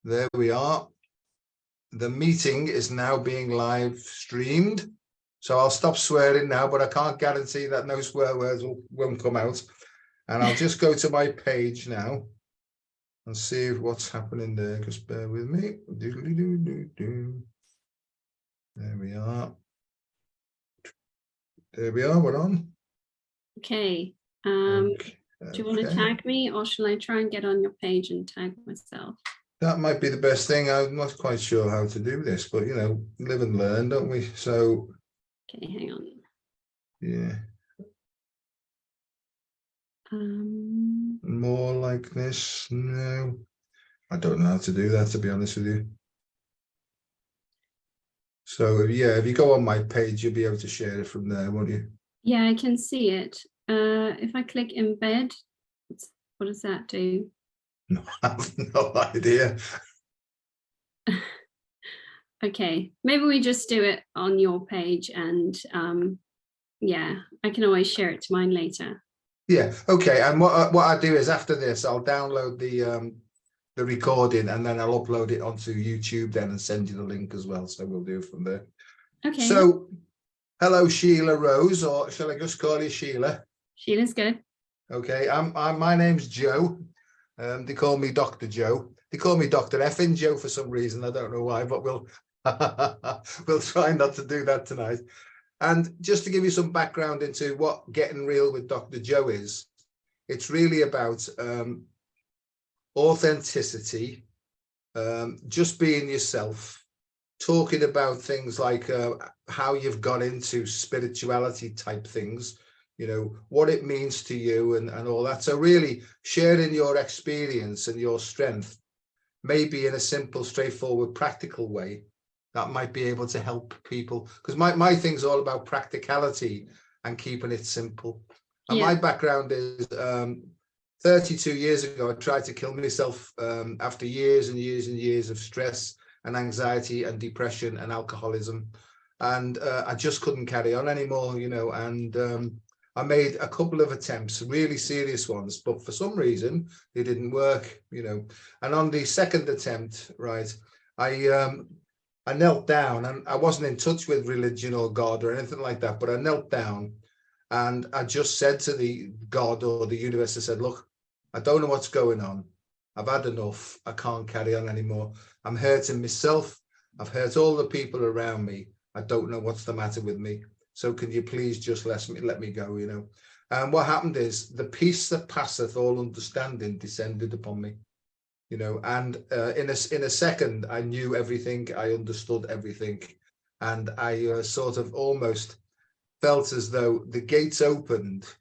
There we are. The meeting is now being live streamed. So I'll stop swearing now, but I can't guarantee that no swear words won't come out. And I'll just go to my page now and see what's happening there. Just bear with me. There we are. There we are. We're on. Okay. Do you want to tag me, or shall I try and get on your page and tag myself? That might be the best thing. I'm not quite sure how to do this, but, you know, live and learn, don't we? So. Okay, hang on. Yeah. More like this. No, I don't know how to do that, to be honest with you. So yeah, if you go on my page, you'll be able to share it from there, won't you? Yeah, I can see it. If I click embed, what does that do? No, I have no idea. Okay, maybe we just do it on your page, and yeah, I can always share it to mine later. Yeah, okay. And what I do is after this, I'll download the recording, and then I'll upload it onto YouTube then and send you the link as well. So we'll do it from there. Okay. So hello, Sheila Rose, or shall I just call you Sheila? Sheila's good. Okay, my name's Joe. They call me Dr. Joe. They call me Dr. Effin Joe for some reason. I don't know why, but we'll try not to do that tonight. And just to give you some background into what Getting Real with Dr. Joe is, it's really about authenticity, just being yourself, talking about things like how you've got into spirituality type things, you know, what it means to you and all that. So really sharing your experience and your strength, maybe in a simple, straightforward, practical way that might be able to help people. Because my thing's all about practicality and keeping it simple. And my background is 32 years ago, I tried to kill myself after years and years and years of stress and anxiety and depression and alcoholism. And I just couldn't carry on anymore, you know, and I made a couple of attempts, really serious ones, but for some reason they didn't work, you know. And on the second attempt, right, I knelt down, and I wasn't in touch with religion or God or anything like that, but I knelt down and I just said to the God or the universe, I said, look, I don't know what's going on. I've had enough. I can't carry on anymore. I'm hurting myself. I've hurt all the people around me. I don't know what's the matter with me. So can you please just let me go, you know? And what happened is the peace that passeth all understanding descended upon me, you know, and in a second, I knew everything. I understood everything. And I sort of almost felt as though the gates opened,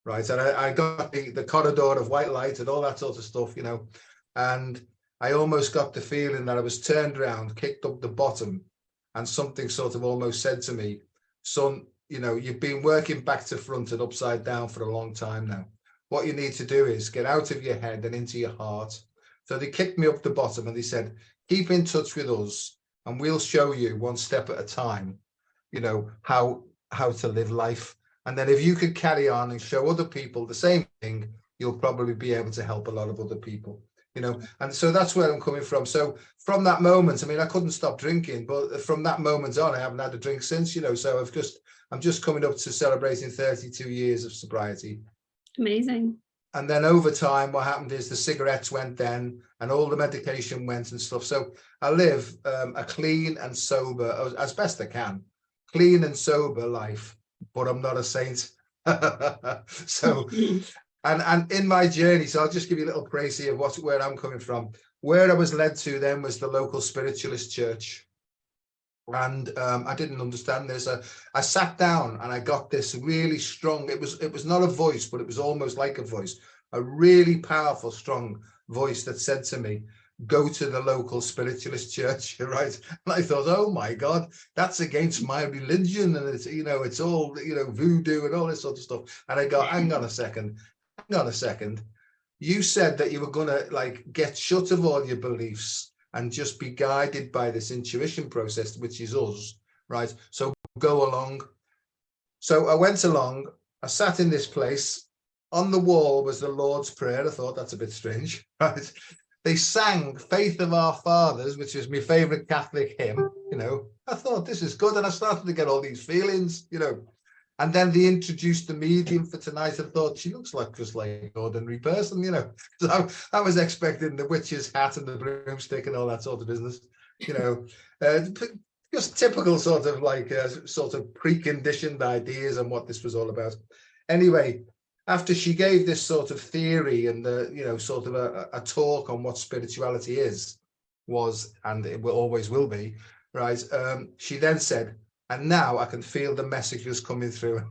right? And I got the corridor of white light and all that sort of stuff, you know, and I almost got the feeling that I was turned around, kicked up the bottom, and something sort of almost said to me, son, you know, you've been working back to front and upside down for a long time now. What you need to do is get out of your head and into your heart. So they kicked me up the bottom and they said, keep in touch with us and we'll show you one step at a time, you know, how to live life. And then if you could carry on and show other people the same thing, you'll probably be able to help a lot of other people, you know. And so that's where I'm coming from. So from that moment, I mean, I couldn't stop drinking, but from that moment on, I haven't had a drink since, you know. So I'm just coming up to celebrating 32 years of sobriety. Amazing. And then over time, what happened is the cigarettes went then and all the medication went and stuff. So I live a clean and sober, as best I can, clean and sober life, but I'm not a saint. So, and in my journey, so I'll just give you a little précis of where I'm coming from. Where I was led to then was the local spiritualist church. And I didn't understand this. I sat down and I got this really strong, it was not a voice, but it was almost like a voice, a really powerful, strong voice that said to me, go to the local spiritualist church, right? And I thought, oh my God, that's against my religion. And it's, you know, it's all, you know, voodoo and all this sort of stuff. And I go, hang on a second. You said that you were going to like get shut of all your beliefs and just be guided by this intuition process, which is us, right? So go along. So I went along, I sat in this place. On the wall was the Lord's Prayer. I thought that's a bit strange, right? they sang Faith of Our Fathers, which is my favorite Catholic hymn. I thought, this is good. And I started to get all these feelings, and then they introduced the medium for tonight. I thought, she looks just like an ordinary person, So I was expecting the witch's hat and the broomstick and all that sort of business, just typical sort of preconditioned ideas on what this was all about. Anyway, after she gave this sort of theory and sort of a talk on what spirituality was, and it always will be, right? She then said, and now I can feel the messages coming through.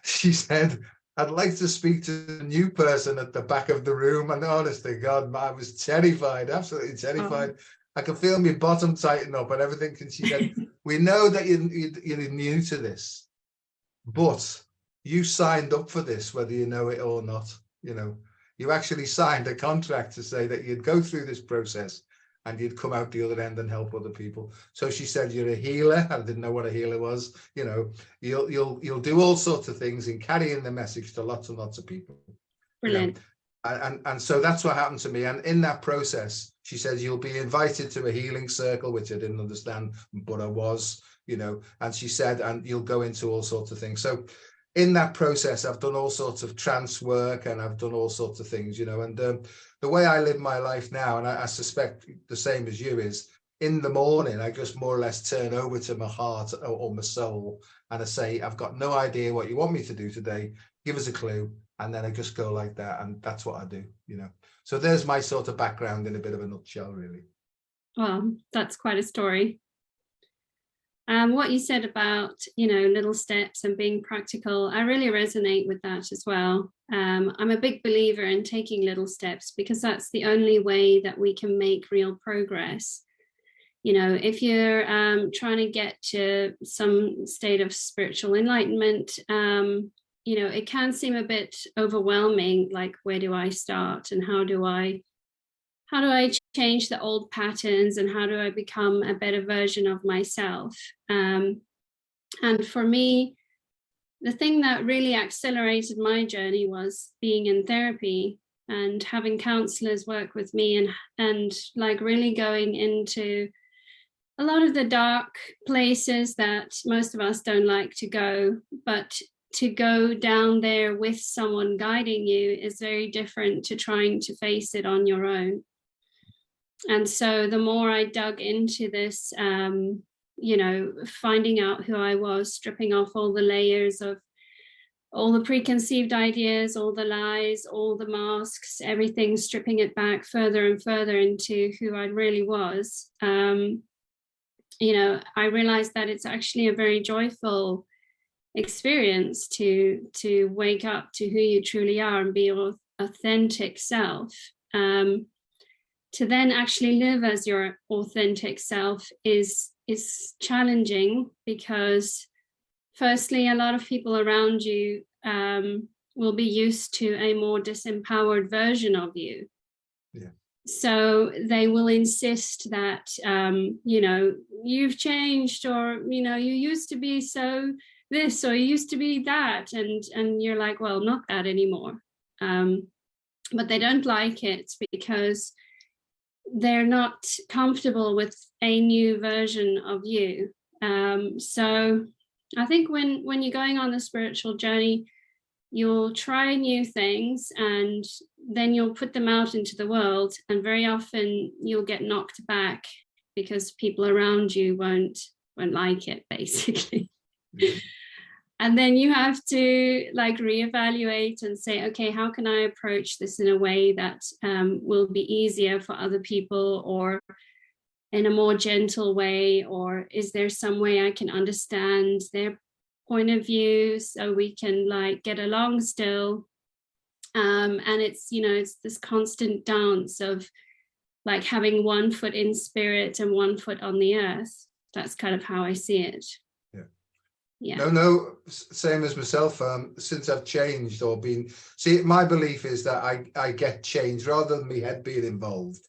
She said, I'd like to speak to the new person at the back of the room. And honest to God, I was terrified, absolutely terrified. Oh. I could feel my bottom tighten up and everything. And she said, we know that you're new to this, but you signed up for this, whether you know it or not. You actually signed a contract to say that you'd go through this process and you'd come out the other end and help other people. So she said, you're a healer. I didn't know what a healer was. You'll do all sorts of things in carrying the message to lots and lots of people. Brilliant. And so that's what happened to me. And in that process, she says, you'll be invited to a healing circle, which I didn't understand, but I was, and she said, and you'll go into all sorts of things. So in that process, I've done all sorts of trance work and I've done all sorts of things, and the way I live my life now, and I suspect the same as you, is in the morning, I just more or less turn over to my heart or my soul and I say, I've got no idea what you want me to do today. Give us a clue. And then I just go like that. And that's what I do, So there's my sort of background in a bit of a nutshell, really. Well, that's quite a story. What you said about, little steps and being practical, I really resonate with that as well. I'm a big believer in taking little steps because that's the only way that we can make real progress. If you're trying to get to some state of spiritual enlightenment, it can seem a bit overwhelming, like, where do I start and how do I change the old patterns and how do I become a better version of myself? And for me, the thing that really accelerated my journey was being in therapy and having counselors work with me and like really going into a lot of the dark places that most of us don't like to go, but to go down there with someone guiding you is very different to trying to face it on your own. And so the more I dug into this, finding out who I was, stripping off all the layers of all the preconceived ideas, all the lies, all the masks, everything, stripping it back further and further into who I really was, I realized that it's actually a very joyful experience to wake up to who you truly are and be your authentic self. To then actually live as your authentic self is challenging because firstly, a lot of people around you will be used to a more disempowered version of you. Yeah. So they will insist that, you've changed, or, you used to be so this, or you used to be that. And you're like, well, not that anymore. But they don't like it because they're not comfortable with a new version of you. So I think when you're going on the spiritual journey, you'll try new things and then you'll put them out into the world, and very often you'll get knocked back because people around you won't like it, basically. Mm-hmm. And then you have to reevaluate and say, okay, how can I approach this in a way that will be easier for other people, or in a more gentle way, or is there some way I can understand their point of view so we can get along still? And it's this constant dance of having one foot in spirit and one foot on the earth. That's kind of how I see it. Yeah. No, same as myself. Since I've changed or been, my belief is that I get changed rather than my head being involved,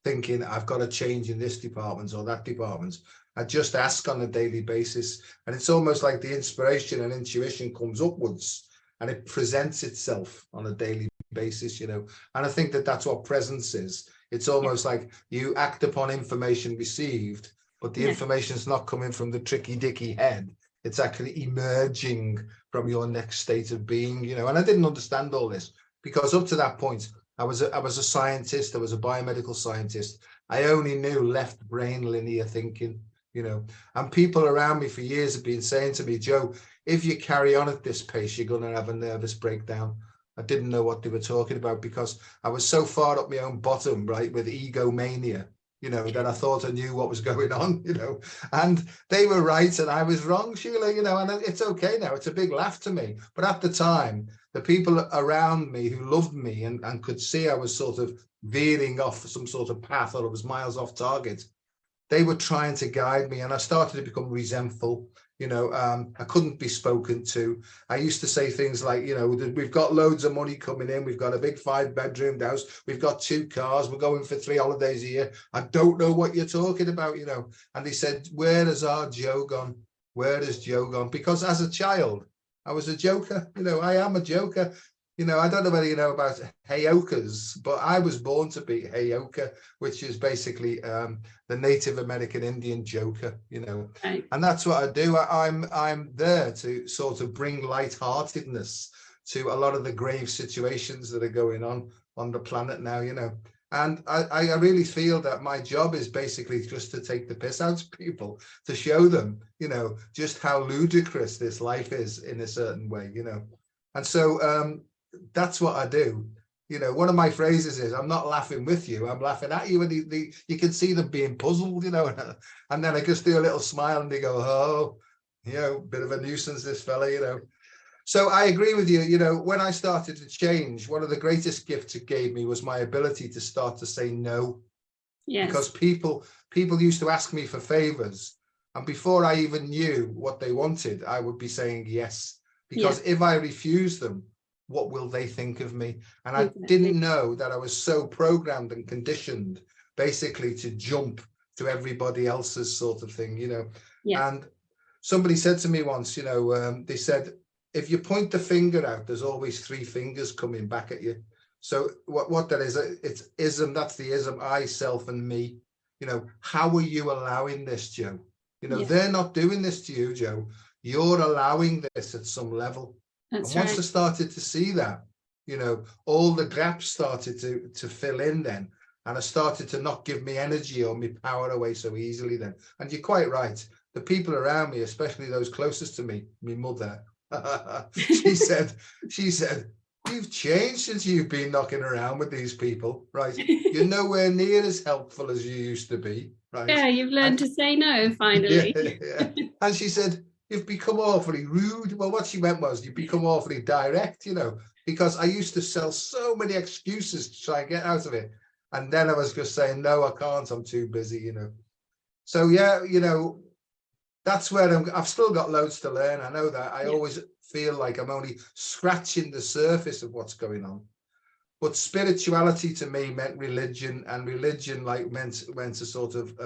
thinking I've got to change in this department or that department. I just ask on a daily basis, and it's almost like the inspiration and intuition comes upwards and it presents itself on a daily basis, and I think that that's what presence is. It's almost like you act upon information received, but the information is not coming from the tricky dicky head. It's actually emerging from your next state of being, and I didn't understand all this because up to that point, I was a scientist. I was a biomedical scientist. I only knew left brain linear thinking, and people around me for years have been saying to me, Joe, if you carry on at this pace, you're going to have a nervous breakdown. I didn't know what they were talking about because I was so far up my own bottom, right, with egomania, that I thought I knew what was going on, and they were right and I was wrong, Sheila, and it's okay now. It's a big laugh to me. But at the time, the people around me who loved me and could see I was sort of veering off some sort of path or I was miles off target, they were trying to guide me, and I started to become resentful. I couldn't be spoken to. I used to say things like, we've got loads of money coming in. We've got a big 5-bedroom house. We've got 2 cars. We're going for 3 holidays a year. I don't know what you're talking about, And they said, where has our Joe gone? Where has Joe gone? Because as a child, I was a joker. I am a joker. I don't know whether you know about Heyokas, but I was born to be Heyoka, which is basically the Native American Indian joker, Right. And that's what I do. I'm there to sort of bring lightheartedness to a lot of the grave situations that are going on the planet now, And I really feel that my job is basically just to take the piss out of people, to show them, just how ludicrous this life is in a certain way, And so that's what I do. One of my phrases is, I'm not laughing with you, I'm laughing at you. And you can see them being puzzled, and then I just do a little smile and they go, oh, bit of a nuisance, this fella, So I agree with you. When I started to change, one of the greatest gifts it gave me was my ability to start to say no. Yes. Because people used to ask me for favors, and before I even knew what they wanted, I would be saying yes. Because if I refuse them, what will they think of me? And I didn't know that I was so programmed and conditioned basically to jump to everybody else's sort of thing, And somebody said to me once, they said, if you point the finger out, there's always 3 fingers coming back at you. So what that is, it's ism, that's the ism, I, self, and me. How are you allowing this, Joe? They're not doing this to you, Joe. You're allowing this at some level. That's and once right. I started to see that, all the gaps started to fill in then. And I started to not give me energy or me power away so easily then. And you're quite right. The people around me, especially those closest to me, my mother, she said, you've changed since you've been knocking around with these people, right? You're nowhere near as helpful as you used to be, right? Yeah, you've learned to say no, finally. Yeah. And she said, you've become awfully rude. Well, what she meant was you've become awfully direct, because I used to sell so many excuses to try and get out of it. And then I was just saying, no, I can't, I'm too busy, So, that's where I've still got loads to learn. I know that. I always feel like I'm only scratching the surface of what's going on. But spirituality to me meant religion, and religion meant a sort of,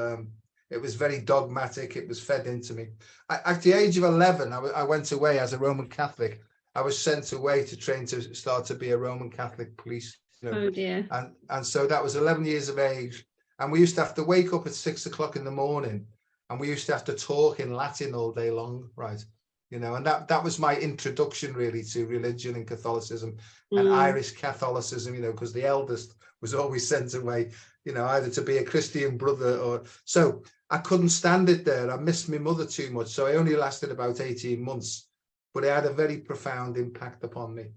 it was very dogmatic. It was fed into me. At the age of 11, I went away as a Roman Catholic. I was sent away to train to start to be a Roman Catholic priest. Oh dear. And so that was 11 years of age. And we used to have to wake up at 6 o'clock in the morning, and we used to have to talk in Latin all day long, right? And that was my introduction really to religion and Catholicism and Irish Catholicism, because the eldest was always sent away, either to be a Christian brother or so. I couldn't stand it there. I missed my mother too much. So I only lasted about 18 months, but it had a very profound impact upon me,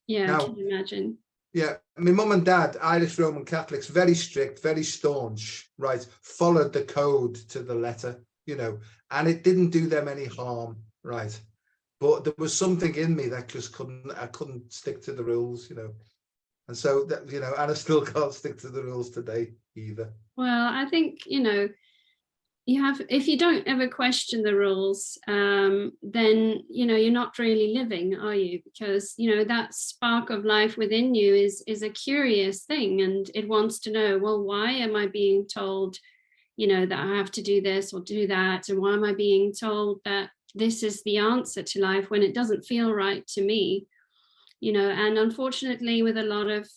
Yeah, now, I can imagine. Yeah, my mum and dad, Irish Roman Catholics, very strict, very staunch, right? Followed the code to the letter, and it didn't do them any harm, right? But there was something in me that just I couldn't stick to the rules, And so that, and I still can't stick to the rules today either. Well, I think, you have, if you don't ever question the rules, then you're not really living, are you? Because that spark of life within you is a curious thing, and it wants to know, well, why am I being told that I have to do this or do that, and why am I being told that this is the answer to life when it doesn't feel right to me? you know. And unfortunately, with a lot of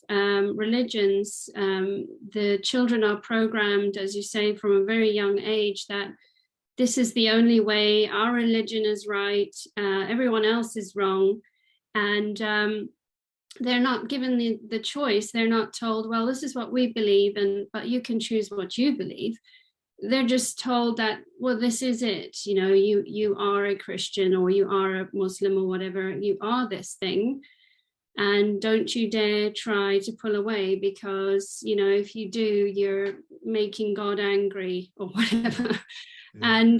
religions, the children are programmed, as you say, from a very young age, that this is the only way, our religion is right, everyone else is wrong. And they're not given the choice. They're not told, well, this is what we believe, but you can choose what you believe. They're just told that, well, this is it, you know, you are a Christian, or you are a Muslim, or whatever, you are this thing, and don't you dare try to pull away, because, you know, if you do, you're making God angry, or whatever. And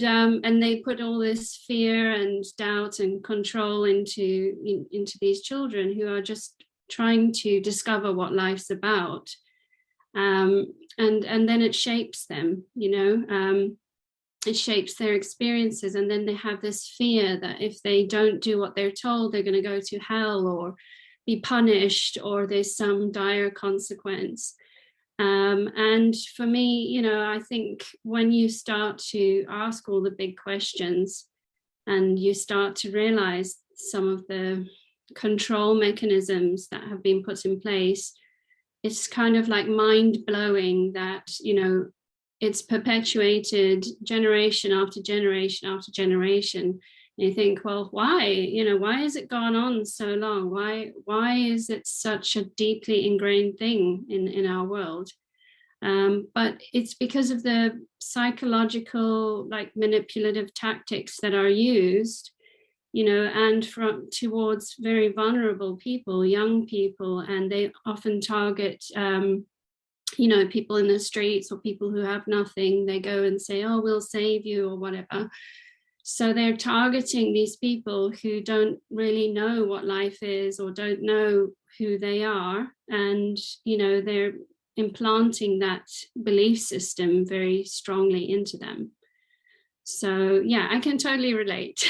they put all this fear and doubt and control into these children, who are just trying to discover what life's about. And then it shapes them, you know, it shapes their experiences. And then they have this fear that if they don't do what they're told, they're going to go to hell, or be punished, or there's some dire consequence. And for me, you know, I think when you start to ask all the big questions, and you start to realize some of the control mechanisms that have been put in place, it's kind of like mind-blowing that, you know, it's perpetuated generation after generation after generation. And you think, well, why? You know, why has it gone on so long? Why is it such a deeply ingrained thing in our world? But it's because of the psychological, like, manipulative tactics that are used, you know, and towards very vulnerable people, young people, and they often target, you know, people in the streets, or people who have nothing. They go and say, oh, we'll save you, or whatever. So they're targeting these people who don't really know what life is, or don't know who they are, and, you know, they're implanting that belief system very strongly into them. So yeah, I can totally relate.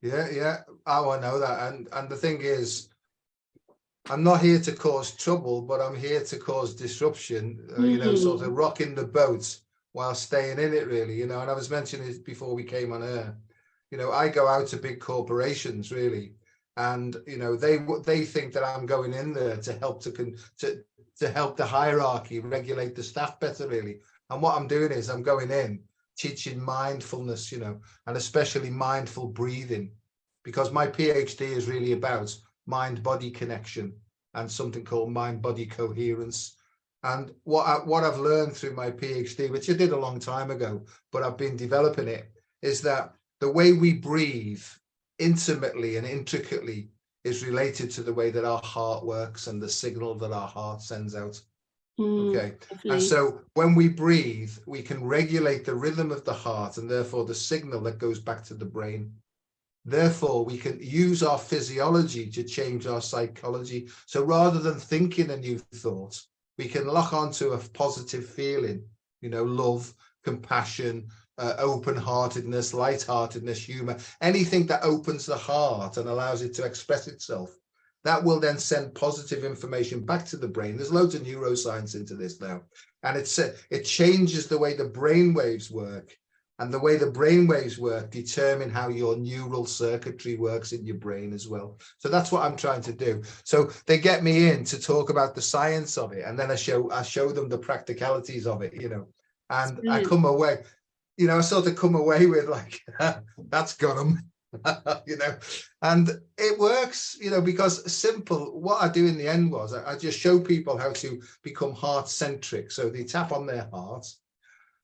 Yeah. Oh, I know that. And the thing is, I'm not here to cause trouble, but I'm here to cause disruption, you know, sort of rocking the boat while staying in it, really, you know. And I was mentioning it before we came on air, you know, I go out to big corporations, really, and, you know, they think that I'm going in there to help to help the hierarchy regulate the staff better, really. And what I'm doing is I'm going in teaching mindfulness, you know, and especially mindful breathing, because my PhD is really about mind-body connection and something called mind-body coherence. And what I've learned through my PhD, which I did a long time ago, but I've been developing it, is that the way we breathe intimately and intricately is related to the way that our heart works and the signal that our heart sends out. Okay. Definitely. And so when we breathe, we can regulate the rhythm of the heart, and therefore the signal that goes back to the brain. Therefore, we can use our physiology to change our psychology. So rather than thinking a new thought, we can lock onto a positive feeling, you know, love, compassion, open-heartedness, light-heartedness, humor, anything that opens the heart and allows it to express itself. That will then send positive information back to the brain. There's loads of neuroscience into this now. And it changes the way the brain waves work. And the way the brain waves work determine how your neural circuitry works in your brain as well. So that's what I'm trying to do. So they get me in to talk about the science of it. And then I show them the practicalities of it, you know. And I come away, you know, I sort of come away with like, that's got them. You know, and it works, you know, because simple. What I do in the end was I just show people how to become heart-centric. So they tap on their heart,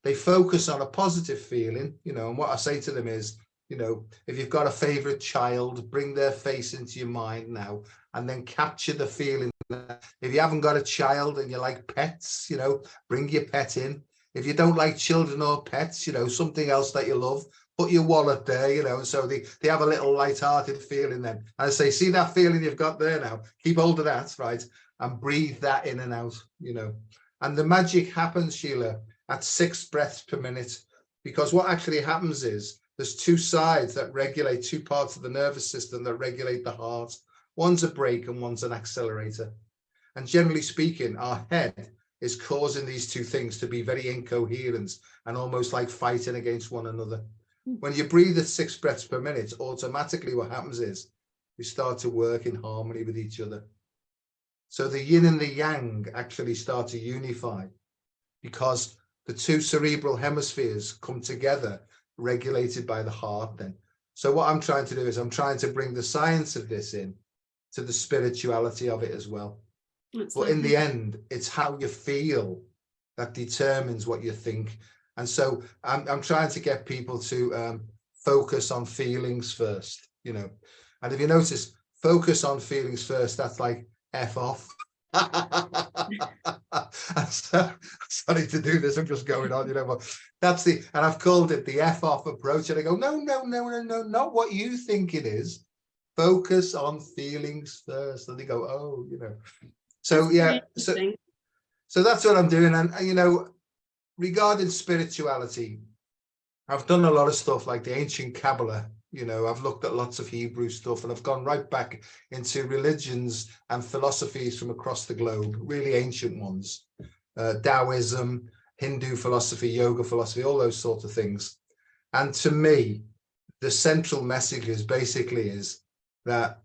they focus on a positive feeling, you know, and what I say to them is, you know, if you've got a favorite child, bring their face into your mind now, and then capture the feeling. If you haven't got a child and you like pets, you know, bring your pet in. If you don't like children or pets, you know, something else that you love, put your wallet there, you know, so they have a little light-hearted feeling then. And I say, see that feeling you've got there now? Keep hold of that, right? And breathe that in and out, you know. And the magic happens, Sheila, at 6 breaths per minute, because what actually happens is there's two sides that regulate, two parts of the nervous system that regulate the heart. One's a brake and one's an accelerator. And generally speaking, our head is causing these two things to be very incoherent and almost like fighting against one another. When you breathe at 6 breaths per minute, automatically what happens is we start to work in harmony with each other. So the yin and the yang actually start to unify because the two cerebral hemispheres come together, regulated by the heart then. So what I'm trying to do is I'm trying to bring the science of this in to the spirituality of it as well. But in the end, it's how you feel that determines what you think. And so I'm trying to get people to focus on feelings first, you know. And if you notice, focus on feelings first, that's like F off. I'm sorry to do this, I'm just going on, you know, but that's and I've called it the F off approach. And I go, no, not what you think it is. Focus on feelings first. And they go, oh, you know. So yeah, so that's what I'm doing. And you know, regarding spirituality, I've done a lot of stuff like the ancient Kabbalah. You know, I've looked at lots of Hebrew stuff, and I've gone right back into religions and philosophies from across the globe, really ancient ones, Taoism, Hindu philosophy, yoga philosophy, all those sorts of things. And to me, the central message is that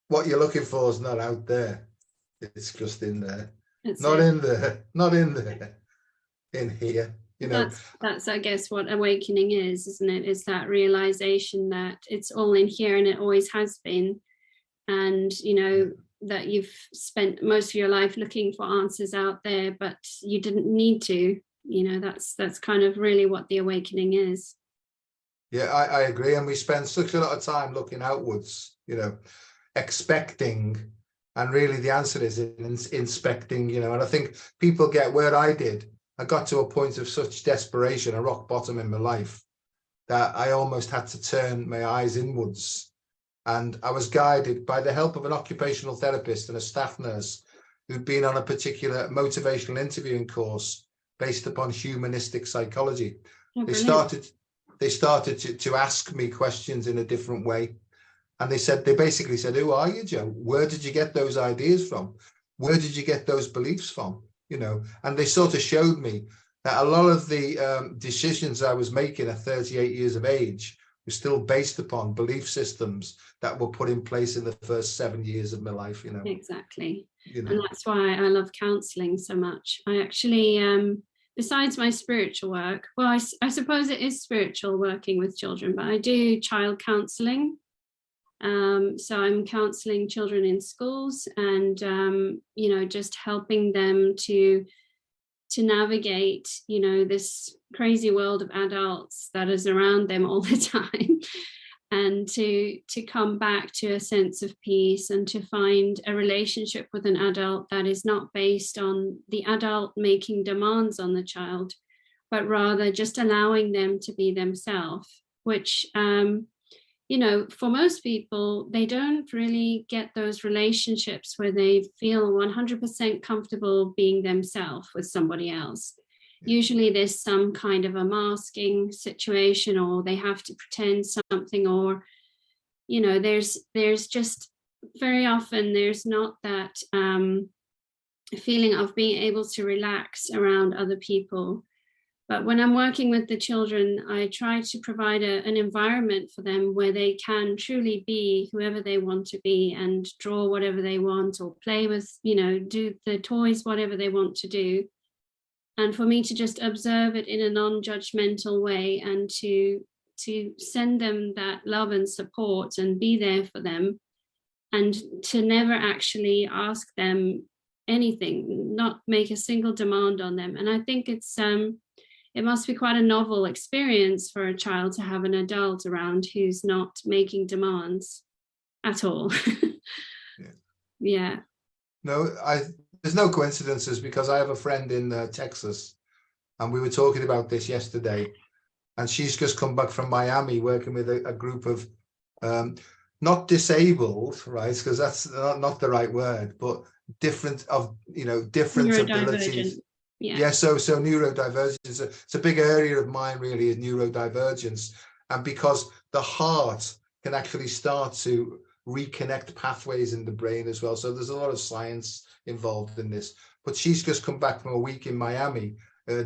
what you're looking for is not out there. It's just in there. In there, in here. You know, that's I guess what awakening is, isn't it? It's that realization that it's all in here and it always has been. And, you know, that you've spent most of your life looking for answers out there, but you didn't need to, you know, that's kind of really what the awakening is. Yeah, I agree. And we spend such a lot of time looking outwards, you know, expecting, and really the answer is in inspecting, you know. And I think people get where I did. I got to a point of such desperation, a rock bottom in my life, that I almost had to turn my eyes inwards. And I was guided by the help of an occupational therapist and a staff nurse who'd been on a particular motivational interviewing course based upon humanistic psychology. Oh, they started to ask me questions in a different way. And they basically said, who are you, Joe? Where did you get those ideas from? Where did you get those beliefs from? You know, and they sort of showed me that a lot of the decisions I was making at 38 years of age were still based upon belief systems that were put in place in the first 7 years of my life, you know. Exactly. You know. And that's why I love counseling so much. I actually, besides my spiritual work, well, I suppose it is spiritual working with children, but I do child counseling. So I'm counseling children in schools and, you know, just helping them to navigate, you know, this crazy world of adults that is around them all the time, and to come back to a sense of peace and to find a relationship with an adult that is not based on the adult making demands on the child, but rather just allowing them to be themselves, which, you know, for most people, they don't really get those relationships where they feel 100% comfortable being themselves with somebody else. Usually there's some kind of a masking situation, or they have to pretend something, or, you know, there's just very often there's not that feeling of being able to relax around other people. But when I'm working with the children, I try to provide an environment for them where they can truly be whoever they want to be and draw whatever they want, or play with, you know, do the toys, whatever they want to do. And for me to just observe it in a non-judgmental way and to send them that love and support and be there for them, and to never actually ask them anything, not make a single demand on them. And I think it must be quite a novel experience for a child to have an adult around who's not making demands at all. Yeah. No, there's no coincidences, because I have a friend in Texas, and we were talking about this yesterday, and she's just come back from Miami working with a group of not disabled, right? Because that's not the right word, but different abilities. Yeah, so neurodivergence, it's a big area of mine, really, is neurodivergence. And because the heart can actually start to reconnect pathways in the brain as well. So there's a lot of science involved in this. But she's just come back from a week in Miami,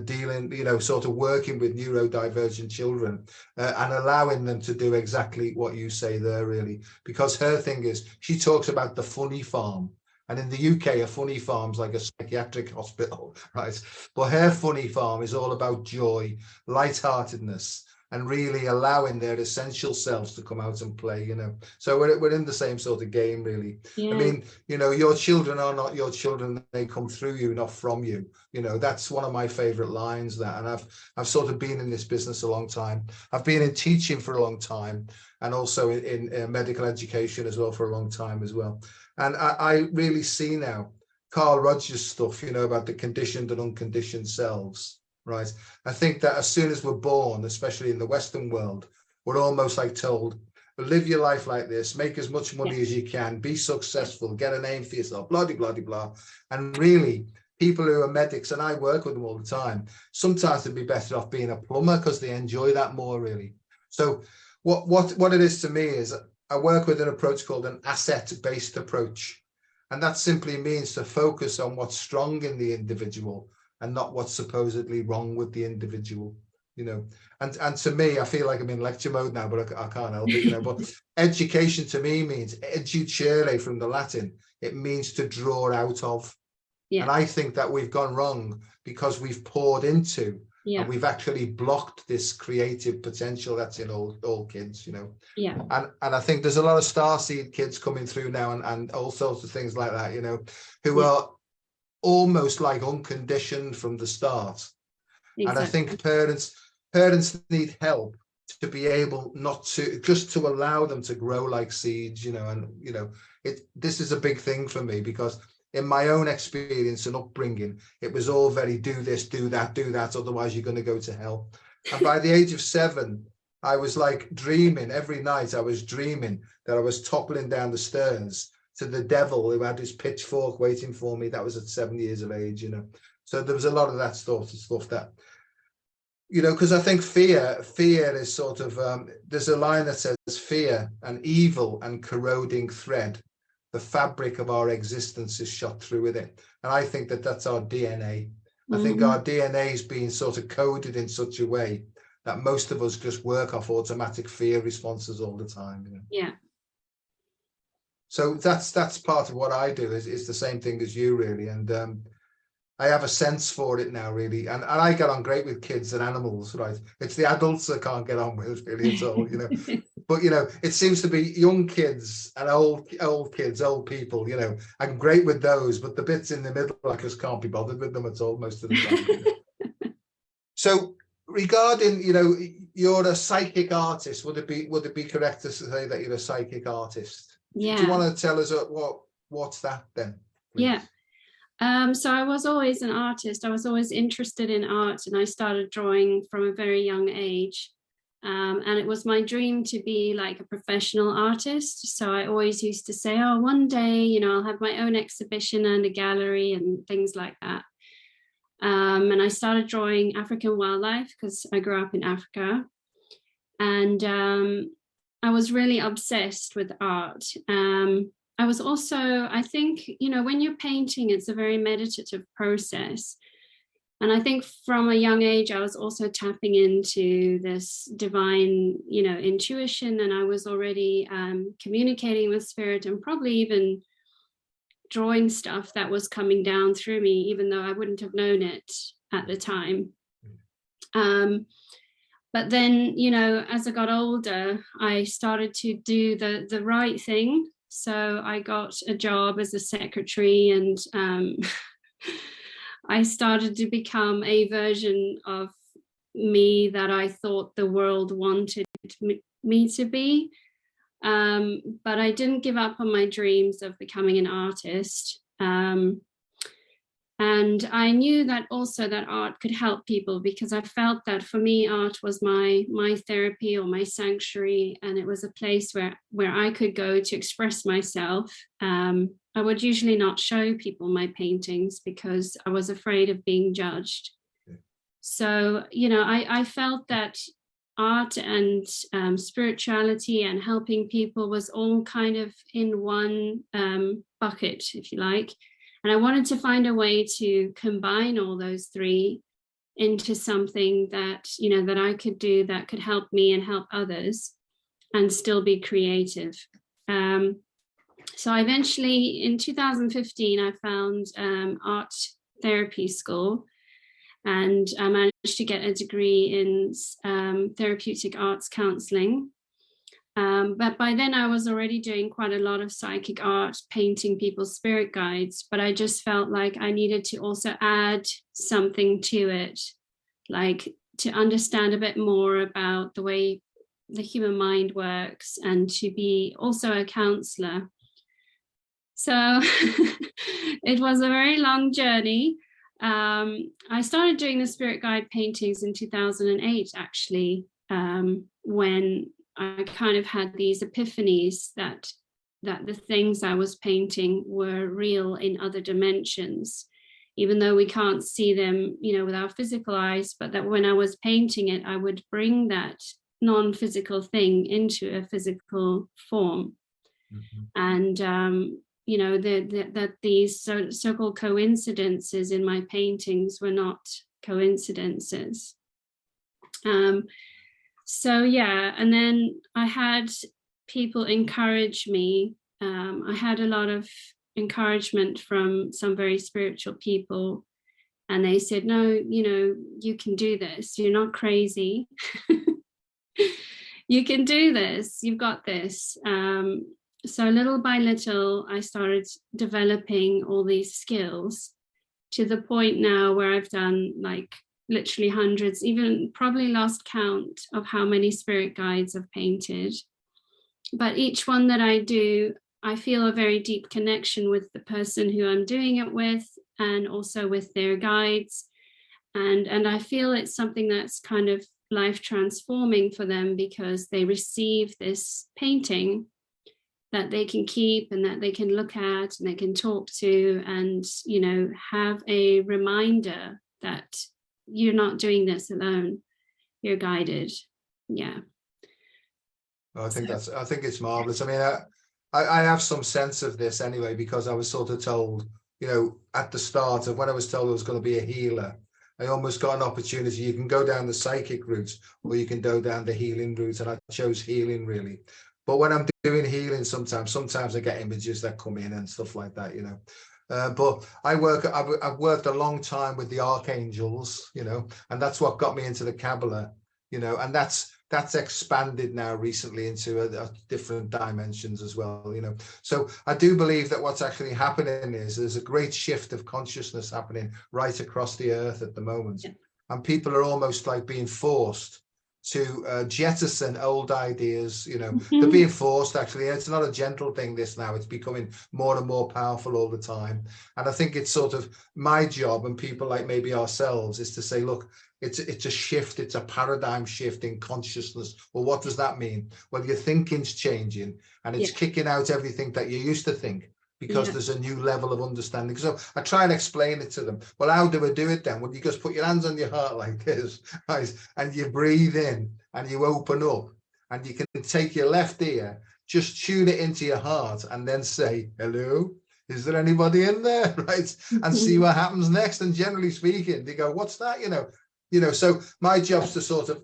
dealing, sort of working with neurodivergent children, and allowing them to do exactly what you say there, really. Because her thing is, she talks about the funny farm. And in the UK, a funny farm's like a psychiatric hospital, right? But her funny farm is all about joy, lightheartedness, and really allowing their essential selves to come out and play, So we're in the same sort of game, really. Yeah. I mean, your children are not your children; they come through you, not from you. That's one of my favorite lines. And I've sort of been in this business a long time. I've been in teaching for a long time, and also in medical education as well for a long time as well. And I really see now Carl Rogers' stuff, about the conditioned and unconditioned selves. Right. I think that as soon as we're born, especially in the Western world, we're almost like told, live your life like this, make as much money as you can, be successful, get a name for yourself, blah, blah, blah, blah. And really, people who are medics, and I work with them all the time, sometimes they'd be better off being a plumber because they enjoy that more, really. So what it is to me is I work with an approach called an asset-based approach. And that simply means to focus on what's strong in the individual and not what's supposedly wrong with the individual, and to me, I feel like I'm in lecture mode now, but I can't help it, but education to me means educere from the Latin. It means to draw out of. Yeah. And I think that we've gone wrong because we've poured into, and we've actually blocked this creative potential that's in all kids, Yeah. And I think there's a lot of starseed kids coming through now and all sorts of things like that, who are almost like unconditioned from the start. Exactly. And I think parents need help to be able not to just to allow them to grow like seeds, this is a big thing for me, because in my own experience and upbringing, it was all very do this, do that, otherwise you're going to go to hell. And by the age of 7, I was like dreaming every night. I was dreaming that I was toppling down the stairs to the devil who had his pitchfork waiting for me. That was at 7 years of age, So there was a lot of that stuff that, because I think fear is sort of, there's a line that says fear, an evil and corroding thread, the fabric of our existence is shot through with it. And I think that that's our DNA. I think our DNA is being sort of coded in such a way that most of us just work off automatic fear responses all the time. Yeah. So that's part of what I do is the same thing as you, really. And I have a sense for it now, really. And I get on great with kids and animals, right? It's the adults I can't get on with, really, at all, But, it seems to be young kids and old kids, old people, I'm great with those. But the bits in the middle, I just can't be bothered with them at all most of the time. So regarding, you're a psychic artist, would it be correct to say that you're a psychic artist? Yeah. Do you want to tell us what's that then, please? Yeah. So I was always an artist. I was always interested in art, and I started drawing from a very young age. And it was my dream to be like a professional artist. So I always used to say, oh, one day, I'll have my own exhibition and a gallery and things like that. And I started drawing African wildlife because I grew up in Africa. And I was really obsessed with art. I was also, I think, when you're painting, it's a very meditative process. And I think from a young age, I was also tapping into this divine, intuition. And I was already communicating with spirit and probably even drawing stuff that was coming down through me, even though I wouldn't have known it at the time. But then, as I got older, I started to do the right thing. So I got a job as a secretary, and I started to become a version of me that I thought the world wanted me to be. But I didn't give up on my dreams of becoming an artist. And I knew that also that art could help people, because I felt that for me, art was my therapy or my sanctuary. And it was a place where I could go to express myself. I would usually not show people my paintings because I was afraid of being judged. So, I felt that art and spirituality and helping people was all kind of in one bucket, if you like. And I wanted to find a way to combine all those three into something that, you know, that I could do that could help me and help others and still be creative. So I eventually, in 2015, I found art therapy school, and I managed to get a degree in therapeutic arts counseling. But by then I was already doing quite a lot of psychic art, painting people's spirit guides, but I just felt like I needed to also add something to it, like to understand a bit more about the way the human mind works and to be also a counselor. So it was a very long journey. I started doing the spirit guide paintings in 2008, actually, when I kind of had these epiphanies that the things I was painting were real in other dimensions, even though we can't see them, you know, with our physical eyes, but that when I was painting it, I would bring that non-physical thing into a physical form. Mm-hmm. And you know, that these so-called coincidences in my paintings were not coincidences. So yeah, and then I had people encourage me. I had a lot of encouragement from some very spiritual people, and they said, no, you know, you can do this. You're not crazy. You can do this. You've got this. So little by little, I started developing all these skills to the point now where I've done like literally hundreds, even probably lost count of how many spirit guides I've painted. But each one that I do, I feel a very deep connection with the person who I'm doing it with, and also with their guides. And I feel it's something that's kind of life transforming for them, because they receive this painting that they can keep and that they can look at and they can talk to, and, you know, have a reminder that you're not doing this alone, you're guided. Yeah. I think it's marvelous. I mean, I have some sense of this anyway, because I was sort of told, you know, at the start of when I was told I was going to be a healer, I almost got an opportunity. You can go down the psychic route or you can go down the healing route, and I chose healing, really. But when I'm doing healing, sometimes I get images that come in and stuff like that, you know. But I've worked a long time with the archangels, you know, and that's what got me into the Kabbalah, you know, and that's expanded now recently into different dimensions as well, you know. So I do believe that what's actually happening is there's a great shift of consciousness happening right across the earth at the moment. Yeah. And people are almost like being forced to jettison old ideas, you know. Mm-hmm. They're being forced, actually. It's not a gentle thing, this now. It's becoming more and more powerful all the time. And I think it's sort of my job, and people like maybe ourselves, is to say, look, it's a shift, it's a paradigm shift in consciousness. Well, what does that mean? Well, your thinking's changing, and it's kicking out everything that you used to think, because there's a new level of understanding. So I try and explain it to them. Well, how do I do it then? Well, you just put your hands on your heart like this, right? And you breathe in and you open up, and you can take your left ear, just tune it into your heart, and then say, hello, is there anybody in there? Right? And see what happens next. And generally speaking, they go, what's that? You know, so my job's to sort of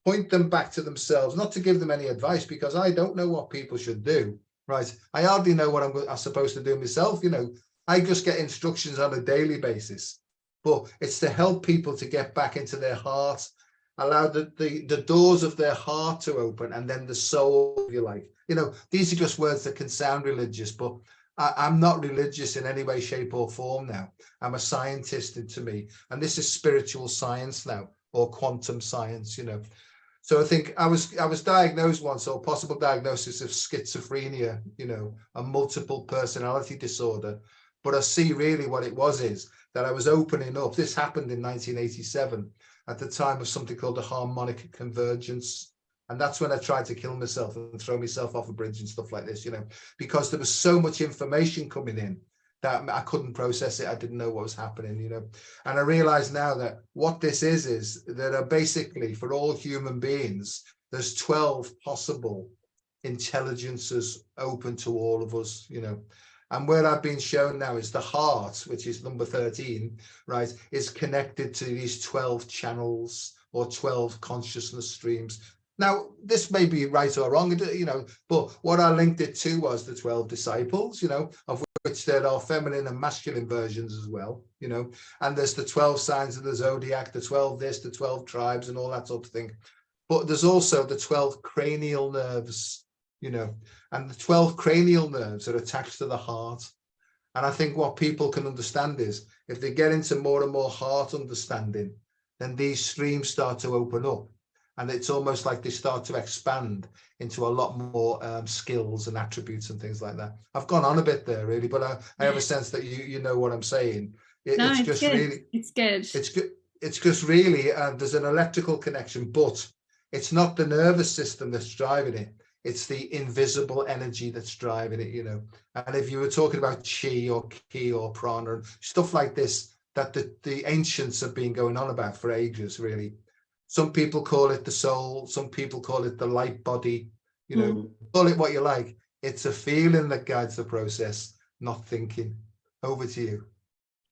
point them back to themselves, not to give them any advice, because I don't know what people should do. Right. I hardly know what I'm supposed to do myself. You know, I just get instructions on a daily basis, but it's to help people to get back into their heart, allow the doors of their heart to open, and then the soul, if you like. You know, these are just words that can sound religious, but I'm not religious in any way, shape or form now. I'm a scientist to me, and this is spiritual science now, or quantum science, you know. So I think I was diagnosed once, or possible diagnosis of schizophrenia, you know, a multiple personality disorder. But I see really what it was is that I was opening up. This happened in 1987 at the time of something called the harmonic convergence. And that's when I tried to kill myself and throw myself off a bridge and stuff like this, you know, because there was so much information coming in that I couldn't process it. I didn't know what was happening, you know. And I realize now that what this is that are basically, for all human beings, there's 12 possible intelligences open to all of us, you know. And where I've been shown now is the heart, which is number 13, right, is connected to these 12 channels or 12 consciousness streams. Now, this may be right or wrong, but what I linked it to was the 12 disciples, of which there are feminine and masculine versions as well, and there's the 12 signs of the zodiac, the 12 this, the 12 tribes and all that sort of thing. But there's also the 12 cranial nerves, and the 12 cranial nerves are attached to the heart. And I think what people can understand is if they get into more and more heart understanding, then these streams start to open up. And it's almost like they start to expand into a lot more skills and attributes and things like that. I've gone on a bit there, really, but I have a sense that you know what I'm saying. It's just good. really, it's good. It's good. It's just really, there's an electrical connection, but it's not the nervous system that's driving it. It's the invisible energy that's driving it, And if you were talking about chi or ki or prana and stuff like this, that the ancients have been going on about for ages, really. Some people call it the soul. Some people call it the light body. Call it what you like. It's a feeling that guides the process, not thinking. Over to you.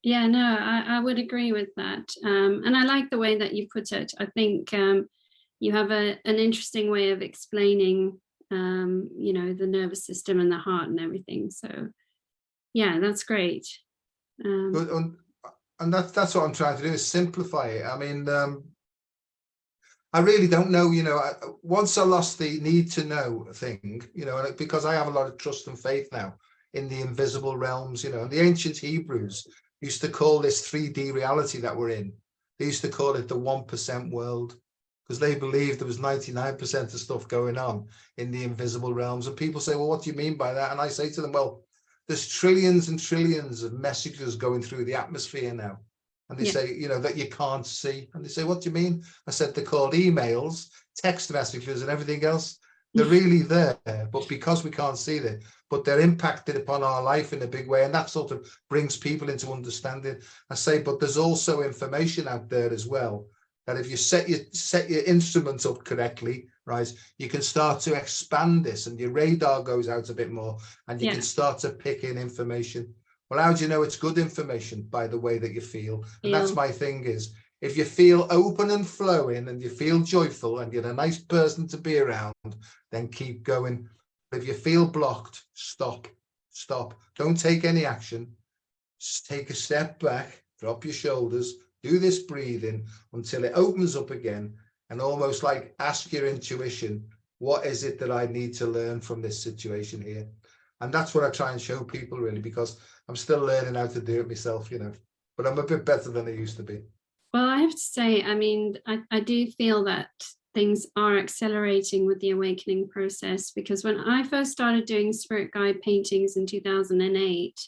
Yeah, no, I would agree with that. And I like the way that you put it. I think you have an interesting way of explaining, the nervous system and the heart and everything. So, yeah, that's great. And that's what I'm trying to do, is simplify it. I mean, I really don't know, once I lost the need to know thing, because I have a lot of trust and faith now in the invisible realms, and the ancient Hebrews used to call this 3D reality that we're in. They used to call it the 1% world, because they believed there was 99% of stuff going on in the invisible realms. And people say, well, what do you mean by that? And I say to them, well, there's trillions and trillions of messages going through the atmosphere now. And they say, that you can't see. And they say, what do you mean? I said, they're called emails, text messages and everything else. They're really there, but because we can't see them, but they're impacted upon our life in a big way. And that sort of brings people into understanding. I say, but there's also information out there as well, that if you set your instruments up correctly, right, you can start to expand this and your radar goes out a bit more and you can start to pick in information. Well, how do you know it's good information? By the way that you feel. And that's my thing is, if you feel open and flowing and you feel joyful and you're a nice person to be around, then keep going. If you feel blocked, stop. Don't take any action. Just take a step back, drop your shoulders, do this breathing until it opens up again, and almost like ask your intuition, what is it that I need to learn from this situation here? And that's what I try and show people, really, because I'm still learning how to do it myself, but I'm a bit better than I used to be. Well, I have to say, I mean, I do feel that things are accelerating with the awakening process, because when I first started doing spirit guide paintings in 2008,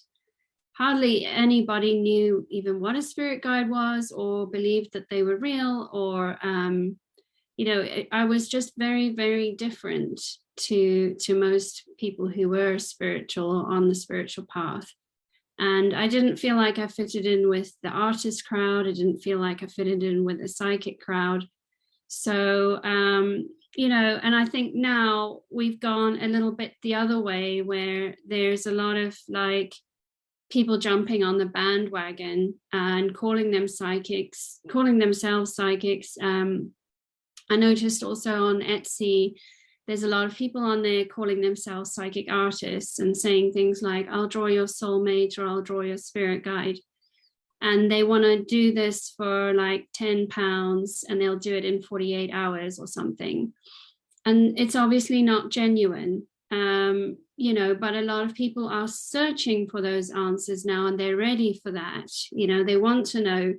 hardly anybody knew even what a spirit guide was or believed that they were real, or, I was just very, very different to most people who were spiritual or on the spiritual path. And I didn't feel like I fitted in with the artist crowd. I didn't feel like I fitted in with the psychic crowd. So, and I think now we've gone a little bit the other way, where there's a lot of like people jumping on the bandwagon and calling themselves psychics. I noticed also on Etsy, there's a lot of people on there calling themselves psychic artists and saying things like, I'll draw your soulmate, or I'll draw your spirit guide. And they want to do this for like £10 and they'll do it in 48 hours or something. And it's obviously not genuine, but a lot of people are searching for those answers now, and they're ready for that. They want to know,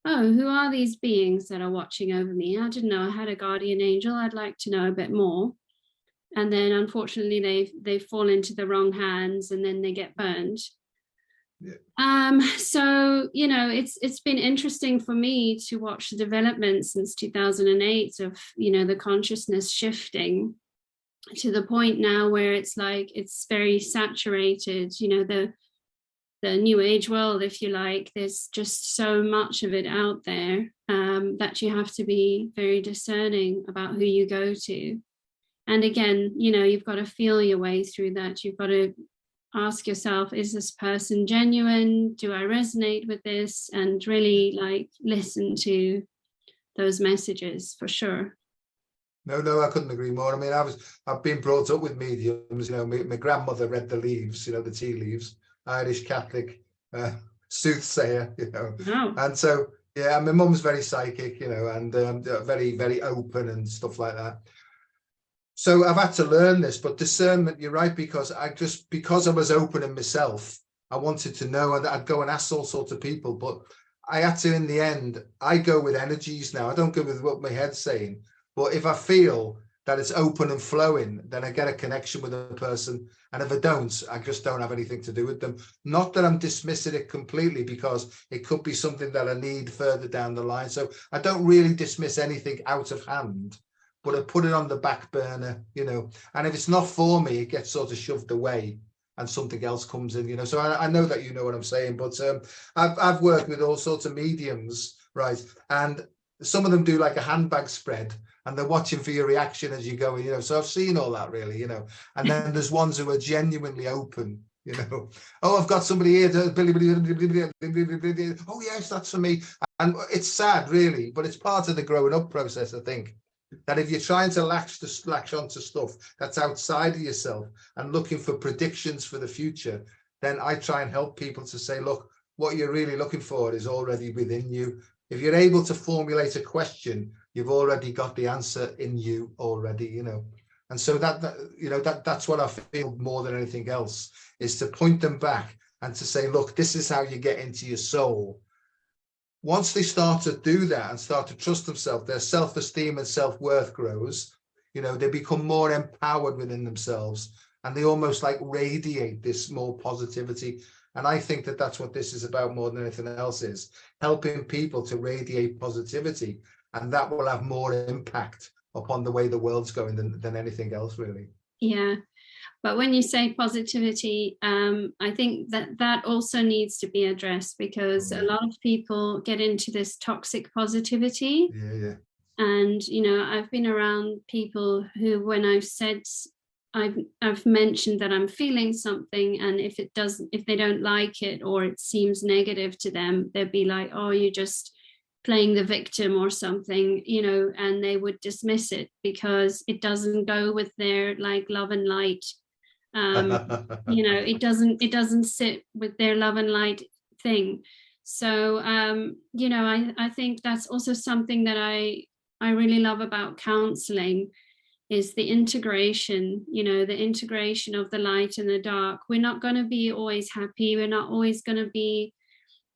oh, who are these beings that are watching over me? I didn't know I had a guardian angel. I'd like to know a bit more. And then unfortunately they fall into the wrong hands and then they get burned. So it's been interesting for me to watch the development since 2008 of the consciousness shifting to the point now where it's like it's very saturated, the new age world, if you like. There's just so much of it out there that you have to be very discerning about who you go to. And again, you've got to feel your way through that. You've got to ask yourself, is this person genuine? Do I resonate with this? And really like listen to those messages for sure. No, I couldn't agree more. I mean, I've been brought up with mediums. You know, my grandmother read the leaves, you know, the tea leaves, Irish Catholic soothsayer, you know. Wow. And so, yeah, my mum's very psychic, you know, and very, very open and stuff like that. So I've had to learn this, but discernment, you're right, because I was open in myself, I wanted to know, and I'd go and ask all sorts of people, but I had to, in the end, I go with energies now. I don't go with what my head's saying. But if I feel that it's open and flowing, then I get a connection with a person. And if I don't, I just don't have anything to do with them. Not that I'm dismissing it completely, because it could be something that I need further down the line. So I don't really dismiss anything out of hand, but I put it on the back burner, you know. And if it's not for me, it gets sort of shoved away and something else comes in, you know. So I know that you know what I'm saying, but I've worked with all sorts of mediums, right? And some of them do like a handbag spread, and they're watching for your reaction as you go, you know. So I've seen all that, really, you know. And then there's ones who are genuinely open, you know. Oh, I've got somebody here. Oh, yes, that's for me. And it's sad, really, but it's part of the growing up process, I think. That if you're trying to latch onto stuff that's outside of yourself and looking for predictions for the future, then I try and help people to say, look, what you're really looking for is already within you. If you're able to formulate a question, you've already got the answer in you already, you know. And so that's what I feel more than anything else, is to point them back and to say, look, this is how you get into your soul. Once they start to do that and start to trust themselves, their self-esteem and self-worth grows. You know, they become more empowered within themselves, and they almost like radiate this more positivity. And I think that that's what this is about more than anything else, is helping people to radiate positivity, and that will have more impact upon the way the world's going than anything else, really. Yeah. But when you say positivity, I think that also needs to be addressed, because a lot of people get into this toxic positivity. Yeah. And, you know, I've been around people who, when I've mentioned that I'm feeling something, and if they don't like it or it seems negative to them, they'd be like, oh, you're just playing the victim or something, you know, and they would dismiss it because it doesn't go with their like love and light. You know, it doesn't sit with their love and light thing. So you know, I think that's also something that I really love about counseling, is the integration, you know, the integration of the light and the dark. We're not going to be always happy. We're not always going to be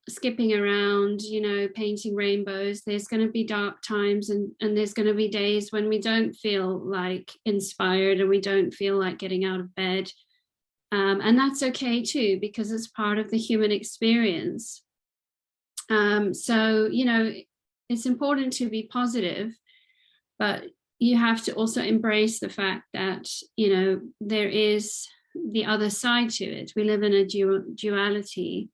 skipping around, you know, painting rainbows. There's going to be dark times, and there's going to be days when we don't feel like inspired, and we don't feel like getting out of bed. And that's okay too, because it's part of the human experience. So, you know, it's important to be positive, but you have to also embrace the fact that, you know, there is the other side to it. We live in a duality.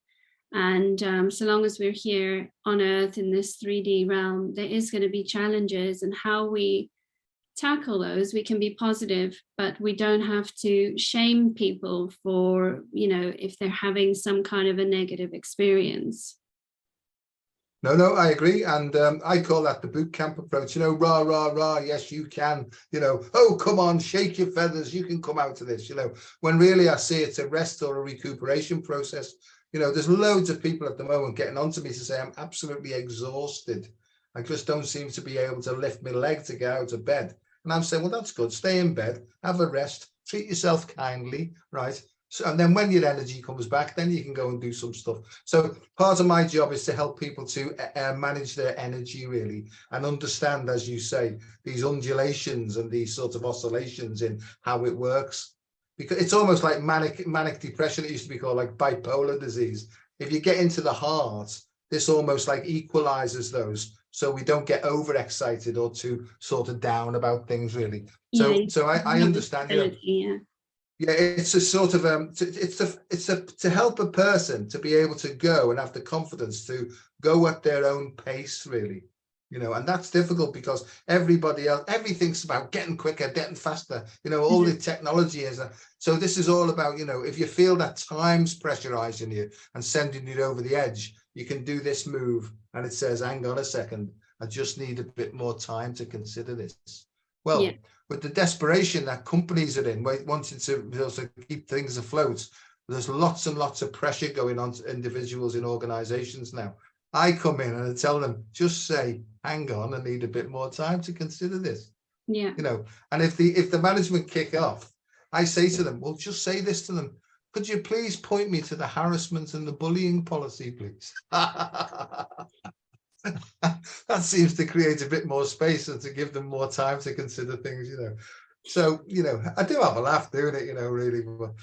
And so long as we're here on Earth in this 3D realm, there is going to be challenges, and how we tackle those, we can be positive, but we don't have to shame people for, you know, if they're having some kind of a negative experience. No, I agree. And I call that the boot camp approach, you know, rah, rah, rah, yes, you can, you know, oh, come on, shake your feathers, you can come out of this, you know, when really I see it's a rest or a recuperation process. You know, there's loads of people at the moment getting onto me to say, I'm absolutely exhausted. I just don't seem to be able to lift my leg to get out of bed. And I'm saying, well, that's good. Stay in bed, have a rest, treat yourself kindly, right? So, and then when your energy comes back, then you can go and do some stuff. So part of my job is to help people to manage their energy, really, and understand, as you say, these undulations and these sorts of oscillations in how it works. Because it's almost like manic depression. It used to be called like bipolar disease. If you get into the heart, this almost like equalizes those, so we don't get overexcited or too sort of down about things, really. So I understand. Yeah, it's a sort of it's to help a person to be able to go and have the confidence to go at their own pace, really. you know, and that's difficult because everybody else, everything's about getting quicker, getting faster, you know, all the technology is. So this is all about, you know, if you feel that time's pressurizing you and sending you over the edge, you can do this move and it says, hang on a second, I just need a bit more time to consider this. Well, Yeah. with the desperation that companies are in, wanting to also keep things afloat, there's lots and lots of pressure going on to individuals in organizations now. I come in and I tell them, just say, hang on, I need a bit more time to consider this. Yeah. You know, and if the management kick off, I say to them, well, just say this to them. Could you please point me to the harassment and the bullying policy, please? That seems to create a bit more space and to give them more time to consider things, you know. So, you know, I do have a laugh doing it, you know, really. But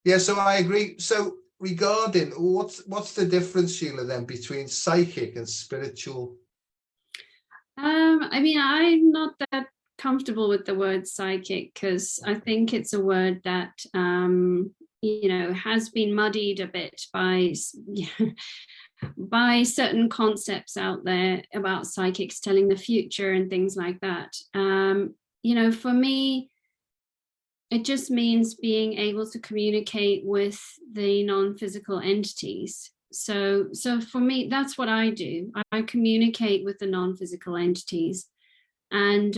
yeah, so I agree. So regarding what's the difference, Sheila, then between psychic and spiritual? I mean, I'm not that comfortable with the word psychic because I think it's a word that you know, has been muddied a bit by by certain concepts out there about psychics telling the future and things like that. You know, for me, it just means being able to communicate with the non-physical entities. So for me, that's what I do. I communicate with the non-physical entities. And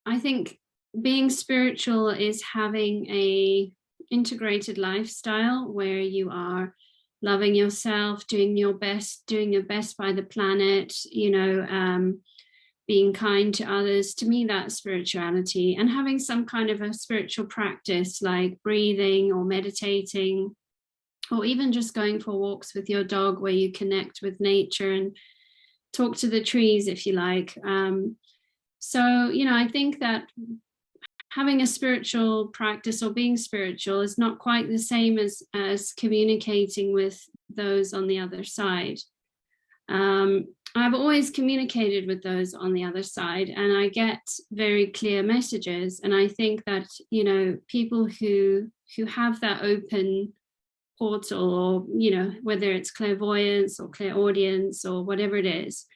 I think being spiritual is having a integrated lifestyle where you are loving yourself, doing your best by the planet, you know, being kind to others. To me, that's spirituality. And having some kind of a spiritual practice like breathing or meditating, or even just going for walks with your dog where you connect with nature and talk to the trees if you like. So, you know, I think that having a spiritual practice or being spiritual is not quite the same as communicating with those on the other side. I've always communicated with those on the other side, and I get very clear messages. And I think that, you know, people who have that open portal, or, you know, whether it's clairvoyance or clairaudience or whatever it is,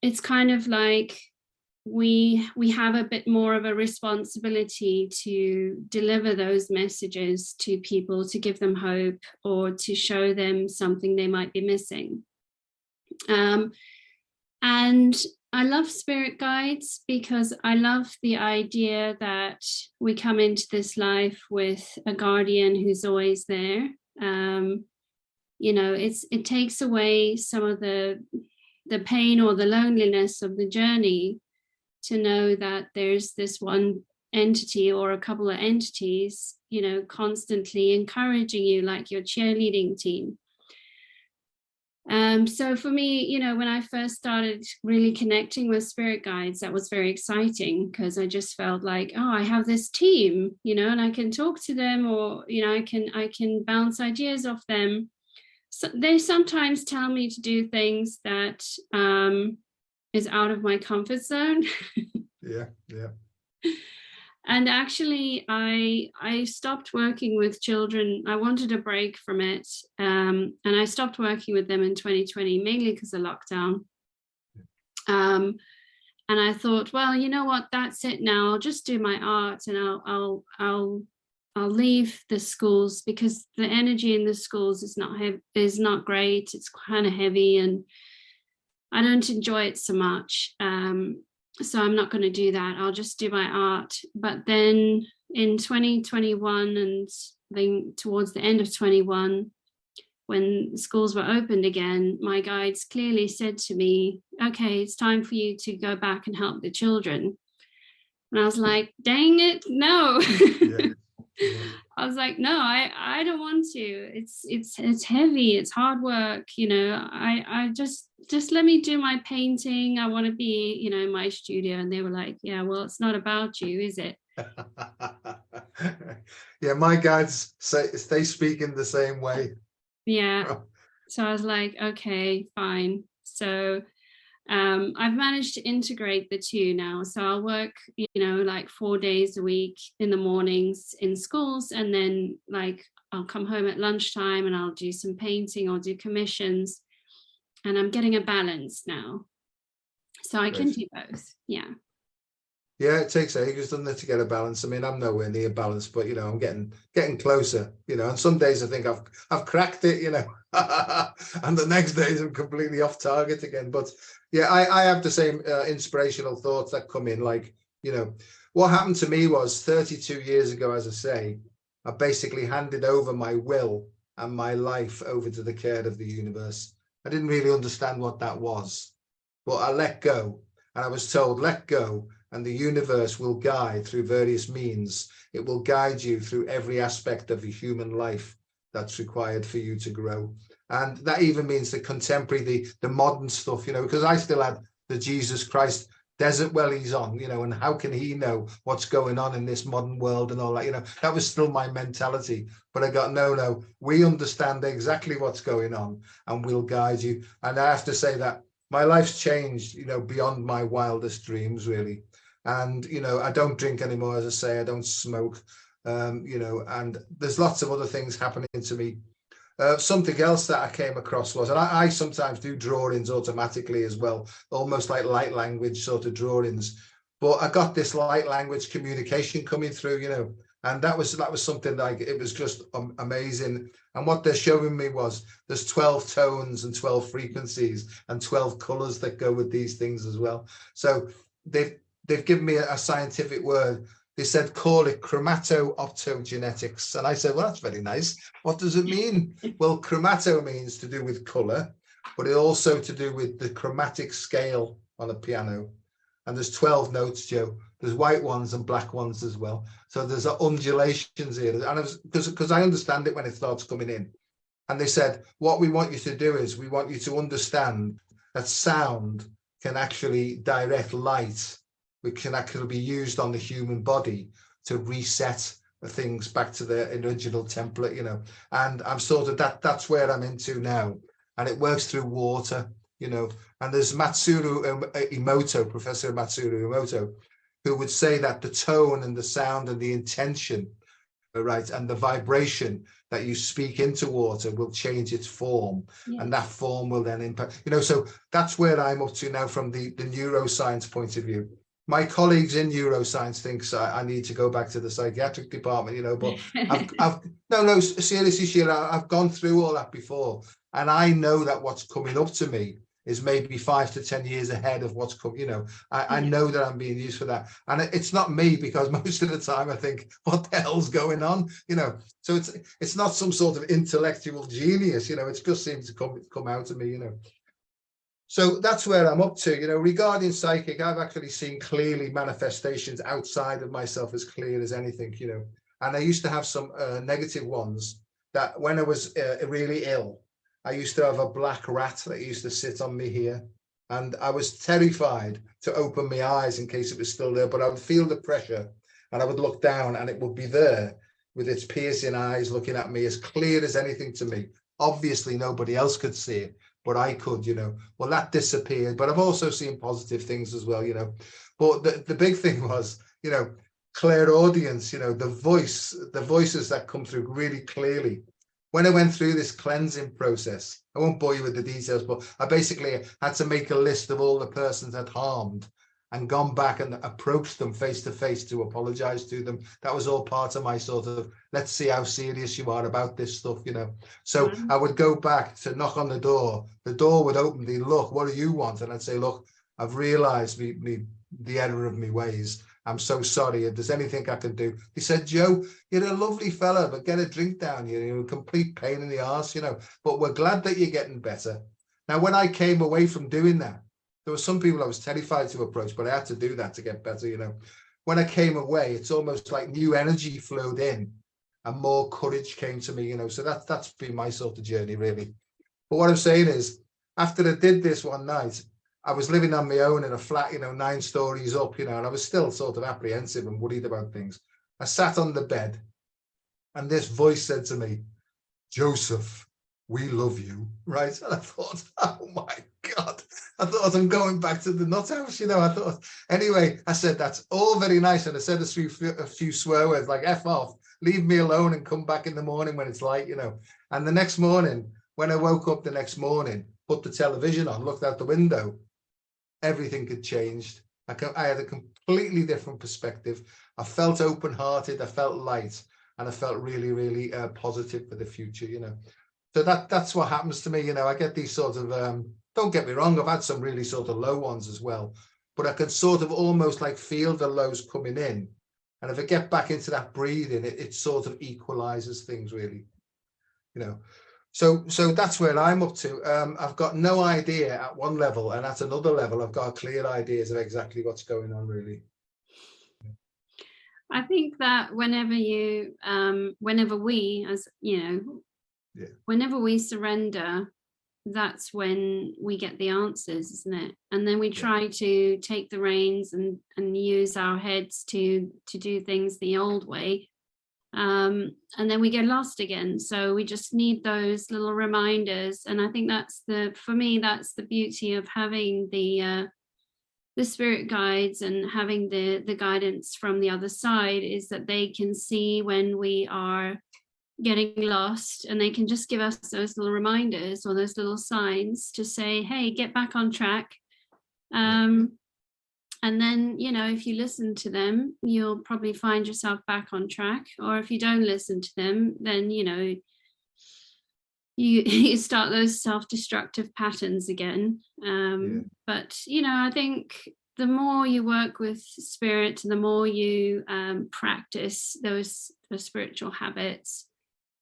it's kind of like we have a bit more of a responsibility to deliver those messages to people, to give them hope or to show them something they might be missing. And I love spirit guides because I love the idea that we come into this life with a guardian who's always there. You know, it takes away some of the pain or the loneliness of the journey to know that there's this one entity or a couple of entities, you know, constantly encouraging you, like your cheerleading team. So for me, you know, when I first started really connecting with spirit guides, that was very exciting because I just felt like, oh, I have this team, you know, and I can talk to them, or, you know, I can bounce ideas off them. So they sometimes tell me to do things that is out of my comfort zone. Yeah. And actually, I stopped working with children. I wanted a break from it. And I stopped working with them in 2020, mainly because of lockdown. And I thought, well, you know what, that's it now. I'll just do my art, and I'll leave the schools because the energy in the schools is not great. It's kind of heavy and I don't enjoy it so much. So I'm not going to do that. I'll just do my art. But then in 2021, and then towards the end of 21, when schools were opened again, my guides clearly said to me, okay, it's time for you to go back and help the children. And I was like, dang it, no. Yeah. I was like, no, I don't want to. It's heavy. It's hard work. You know, I just let me do my painting. I want to be, you know, in my studio. And they were like, yeah, well, it's not about you, is it? Yeah, my guides they speak in the same way. Yeah. So I was like, okay, fine. So I've managed to integrate the two now. So I'll work, you know, like 4 days a week in the mornings in schools. And then like I'll come home at lunchtime and I'll do some painting or do commissions. and I'm getting a balance now. So I can do both. Yeah. Yeah, it takes ages, doesn't it, to get a balance. I mean, I'm nowhere near balance, but I'm getting closer, and some days I think I've cracked it, and the next days I'm completely off target again. But yeah, I have the same inspirational thoughts that come in, like, what happened to me was 32 years ago, as I say, I basically handed over my will and my life over to the care of the universe. I didn't really understand what that was, but I let go, and I was told, let go, and the universe will guide through various means. It will guide you through every aspect of your human life that's required for you to grow. And that even means the contemporary, the modern stuff, because I still had the Jesus Christ desert well he's on, and how can he know what's going on in this modern world and all that, that was still my mentality. But I got, no, we understand exactly what's going on and we'll guide you. And I have to say that my life's changed, beyond my wildest dreams, really. And, I don't drink anymore, as I say, I don't smoke, and there's lots of other things happening to me. Something else that I came across was, and I sometimes do drawings automatically as well, almost like light language sort of drawings. But I got this light language communication coming through, and that was something like, it was just amazing. And what they're showing me was there's 12 tones and 12 frequencies and 12 colors that go with these things as well. So they've given me a scientific word. They said, call it chromato-optogenetics. And I said, well, that's very nice. What does it mean? Well, chromato means to do with color, but it also to do with the chromatic scale on a piano. And there's 12 notes, Joe. There's white ones and black ones as well. So there's undulations here. And because I understand it when it starts coming in. And they said, what we want you to do is we want you to understand that sound can actually direct light, which can actually be used on the human body to reset things back to their original template, and I'm sort of that's where I'm into now. And it works through water, and there's Matsuru Emoto, Professor Matsuru Emoto, who would say that the tone and the sound and the intention, right, and the vibration that you speak into water will change its form. Yes. And that form will then impact, so that's where I'm up to now from the neuroscience point of view. My colleagues in neuroscience thinks I need to go back to the psychiatric department, but no, seriously, Sheila, I've gone through all that before. And I know that what's coming up to me is maybe 5 to 10 years ahead of what's coming, I know that I'm being used for that. And it's not me, because most of the time I think, what the hell's going on? So it's not some sort of intellectual genius, it just seems to come out of me, So that's where I'm up to, regarding psychic. I've actually seen clearly manifestations outside of myself as clear as anything, and I used to have some negative ones that when I was really ill, I used to have a black rat that used to sit on me here, and I was terrified to open my eyes in case it was still there, but I would feel the pressure and I would look down and it would be there with its piercing eyes looking at me as clear as anything to me. Obviously nobody else could see it, but I could, well, that disappeared. But I've also seen positive things as well, but the big thing was, clairaudience, the voices that come through really clearly. When I went through this cleansing process, I won't bore you with the details, but I basically had to make a list of all the persons I'd harmed and gone back and approached them face to face to apologize to them. That was all part of my sort of, let's see how serious you are about this stuff, So I would go back to knock on the door would open, they'd look, what do you want? And I'd say, look, I've realized the error of my ways. I'm so sorry. If there's anything I can do. He said, Joe, you're a lovely fella, but get a drink down. You're a complete pain in the arse, but we're glad that you're getting better. Now, when I came away from doing that, there were some people I was terrified to approach, but I had to do that to get better, When I came away, it's almost like new energy flowed in and more courage came to me, So that's been my sort of journey, really. But what I'm saying is, after I did this one night, I was living on my own in a flat, 9 stories up, and I was still sort of apprehensive and worried about things. I sat on the bed and this voice said to me, Joseph, we love you, right? And I thought, oh my God, I thought I'm going back to the nut house, I thought. Anyway, I said, that's all very nice. And I said a few swear words like F off, leave me alone and come back in the morning when it's light, And the next morning, when I woke up the next morning, put the television on, looked out the window, everything had changed. I had a completely different perspective. I felt open-hearted, I felt light, and I felt really, really positive for the future, you know. So that's what happens to me, you know. I get these sort of, don't get me wrong, I've had some really sort of low ones as well, but I can sort of almost like feel the lows coming in. And if I get back into that breathing, it sort of equalizes things really, you know. So that's where I'm up to. I've got no idea at one level, and at another level, I've got clear ideas of exactly what's going on, really. I think that whenever we, as you know, whenever we surrender, that's when we get the answers, isn't it? And then we try to take the reins and use our heads to do things the old way. And then we get lost again. So we just need those little reminders. And I think for me, that's the beauty of having the spirit guides and having the guidance from the other side, is that they can see when we are getting lost, and they can just give us those little reminders or those little signs to say, hey, get back on track. And then, you know, if you listen to them, you'll probably find yourself back on track. Or if you don't listen to them, then, you know, you start those self-destructive patterns again. But, you know, I think the more you work with spirit, the more you practice those spiritual habits,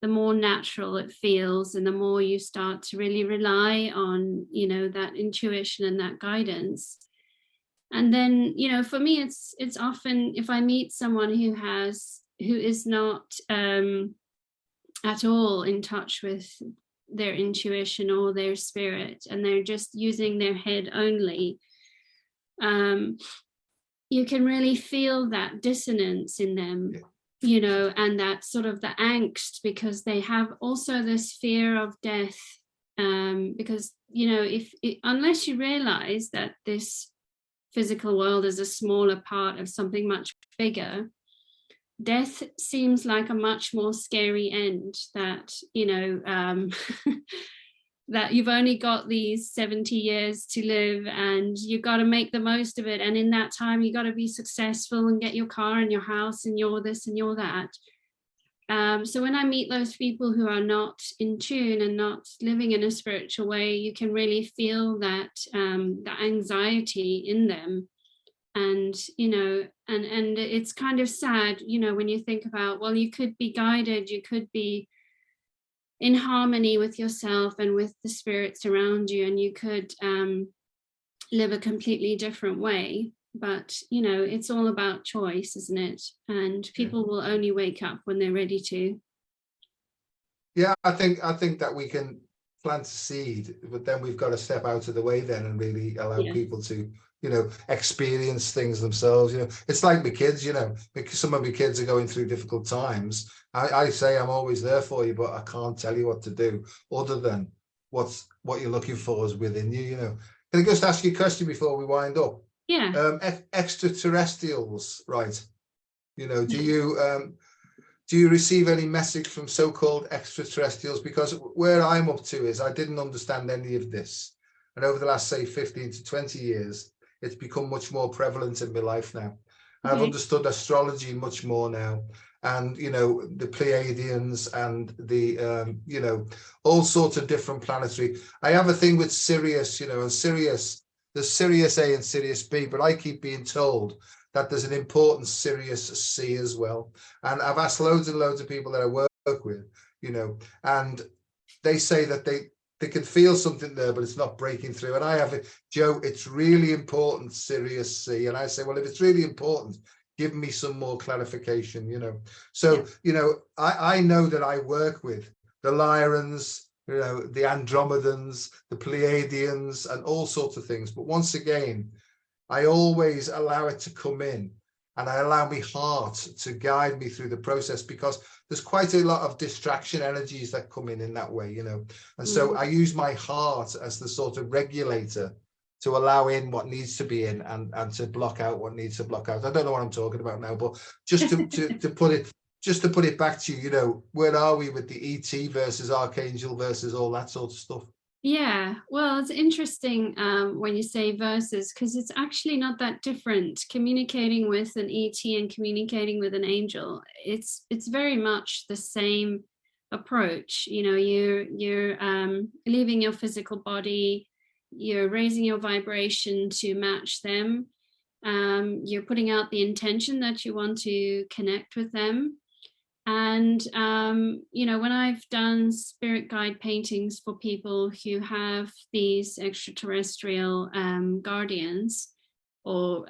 the more natural it feels, and the more you start to really rely on, you know, that intuition and that guidance. And then, you know, for me, it's often, if I meet someone who is not at all in touch with their intuition or their spirit, and they're just using their head only, you can really feel that dissonance in them, you know, and that sort of the angst, because they have also this fear of death, because, you know, unless you realize that this physical world is a smaller part of something much bigger, death seems like a much more scary end, that, you know, that you've only got these 70 years to live, and you've got to make the most of it. And in that time, you got to be successful and get your car and your house and your this and your that. So when I meet those people who are not in tune and not living in a spiritual way, you can really feel that the anxiety in them. And, you know, and it's kind of sad, you know, when you think about, well, you could be guided, you could be in harmony with yourself and with the spirits around you, and you could live a completely different way. But, you know, it's all about choice, isn't it? And people will only wake up when they're ready to. Yeah, I think that we can plant a seed, but then we've got to step out of the way then and really allow people to, you know, experience things themselves. You know, it's like my kids, you know, because some of my kids are going through difficult times. I say I'm always there for you, but I can't tell you what to do other than what you're looking for is within you, you know. Can I just ask you a question before we wind up? Yeah. Extraterrestrials, right? You know, do you receive any message from so-called extraterrestrials? Because where I'm up to is I didn't understand any of this, and over the last, say, 15 to 20 years, it's become much more prevalent in my life now. I've understood astrology much more now, and, you know, the Pleiadians and the you know, all sorts of different planetary. I have a thing with Sirius, you know, and Sirius. There's Sirius A and Sirius B, but I keep being told that there's an important Sirius C as well. And I've asked loads and loads of people that I work with, you know, and they say that they can feel something there, but it's not breaking through. And I have it, Joe, it's really important, Sirius C. And I say, well, if it's really important, give me some more clarification, you know. So, you know, I know that I work with the Lyrans, you know, the Andromedans, the Pleiadians, and all sorts of things. But once again, I always allow it to come in, and I allow my heart to guide me through the process, because there's quite a lot of distraction energies that come in that way, you know. And so I use my heart as the sort of regulator to allow in what needs to be in, and to block out what needs to block out. I don't know what I'm talking about now, but just to put it, just to put it back to you, you know, where are we with the ET versus Archangel versus all that sort of stuff? Yeah, well, it's interesting when you say verses, because it's actually not that different. Communicating with an ET and communicating with an angel, it's very much the same approach. You know, you're leaving your physical body, you're raising your vibration to match them. You're putting out the intention that you want to connect with them. And, you know, when I've done spirit guide paintings for people who have these extraterrestrial guardians, or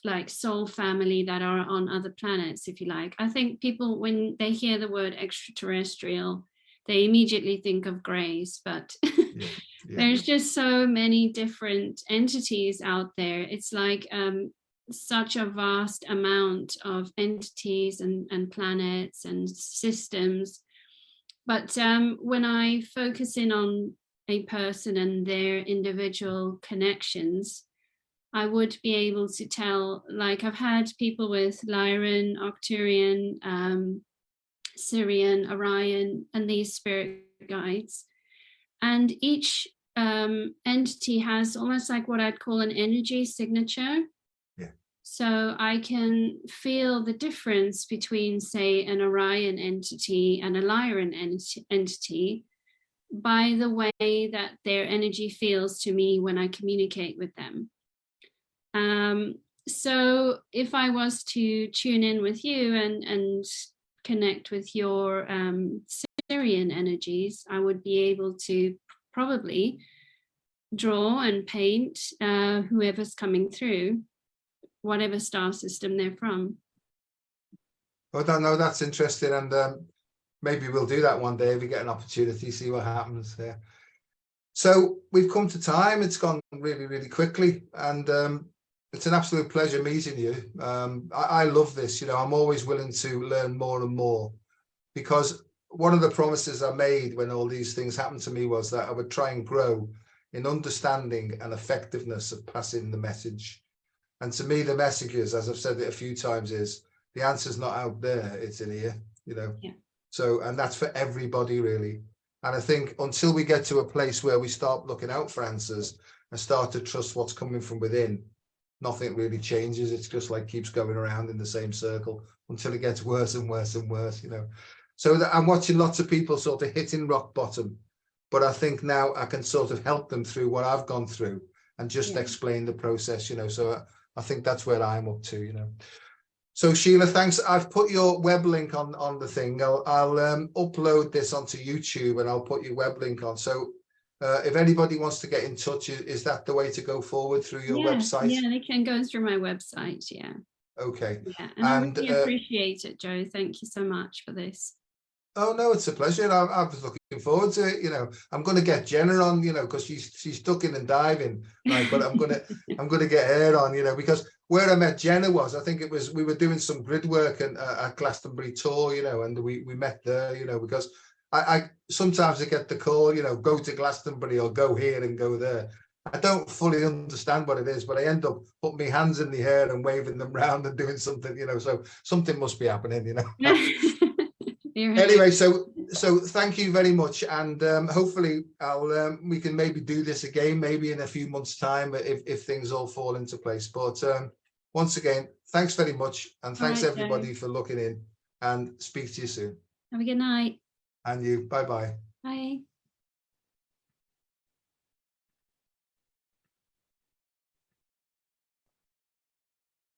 like soul family that are on other planets, if you like, I think people, when they hear the word extraterrestrial, they immediately think of Greys, but Yeah, yeah, there's just so many different entities out there. It's like such a vast amount of entities and planets and systems. But when I focus in on a person and their individual connections, I would be able to tell, like I've had people with Lyran, Arcturian, Syrian, Orion, and these spirit guides. And each entity has almost like what I'd call an energy signature. yeah. So I can feel the difference between, say, an Orion entity and a Lyran entity by the way that their energy feels to me when I communicate with them. So if I was to tune in with you and connect with your Syrian energies, I would be able to probably draw and paint whoever's coming through, whatever star system they're from. I don't know, that's interesting, and maybe we'll do that one day if we get an opportunity, see what happens there. So we've come to time. It's gone really, really quickly, and it's an absolute pleasure meeting you. I love this. You know, I'm always willing to learn more and more, because one of the promises I made when all these things happened to me was that I would try and grow in understanding and effectiveness of passing the message. And to me, the message is, as I've said it a few times, is the answer's not out there, it's in here, you know. Yeah. So, and that's for everybody, really. And I think until we get to a place where we start looking out for answers and start to trust what's coming from within, nothing really changes. It's just like keeps going around in the same circle until it gets worse and worse and worse, you know. So that I'm watching lots of people sort of hitting rock bottom, but I think now I can sort of help them through what I've gone through and just explain the process, you know. So I think that's where I'm up to, you know. So Sheila, thanks. I've put your web link on the thing. I'll upload this onto YouTube, and I'll put your web link on. So if anybody wants to get in touch, is that the way to go forward, through your website? Yeah, they can go through my website. Yeah. Okay. Yeah, and I really appreciate it, Joe. Thank you so much for this. Oh no, it's a pleasure. I was looking forward to it. You know, I'm going to get Jenna on, you know, because she's ducking and diving, right? But I'm gonna get her on, you know, because where I met Jenna was, I think it was, we were doing some grid work at Glastonbury Tour, you know, and we met there, you know, because I sometimes I get the call, you know, go to Glastonbury or go here and go there. I don't fully understand what it is, but I end up putting my hands in the air and waving them around and doing something, you know, so something must be happening, you know. Anyway, so thank you very much, and hopefully we can maybe do this again, maybe in a few months' time, if things all fall into place. But once again, thanks very much, and thanks everybody for looking in, and speak to you soon. Have a good night. And you, bye bye.